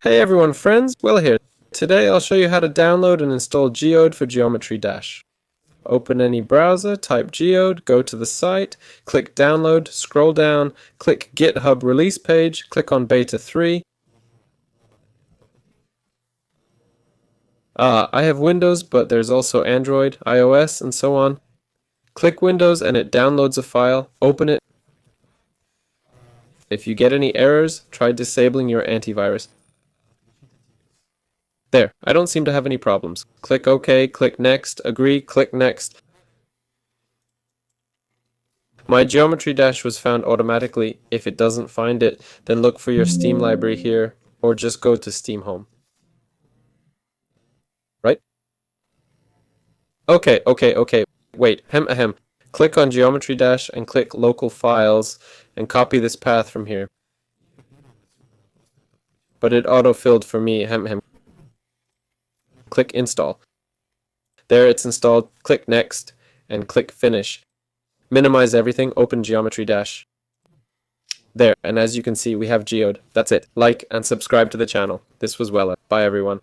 Hey everyone, friends, Will here. Today I'll show you how to download and install Geode for Geometry Dash. Open any browser, type Geode, go to the site, click download, scroll down, click GitHub release page, click on beta 3. I have Windows, but there's also Android, iOS, and so on. Click Windows and it downloads a file, open it. If you get any errors, try disabling your antivirus. There, I don't seem to have any problems. Click OK, click Next, agree, click Next. My Geometry Dash was found automatically. If it doesn't find it, then look for your Steam library here, or just go to Steam Home. Right? Okay. Wait, ahem. Click on Geometry Dash and click Local Files and copy this path from here. But it auto-filled for me, ahem. Click Install. There it's installed. Click Next and click Finish. Minimize everything, open Geometry Dash. There, and as you can see, we have Geode. That's it. Like and subscribe to the channel. This was Wella. Bye everyone.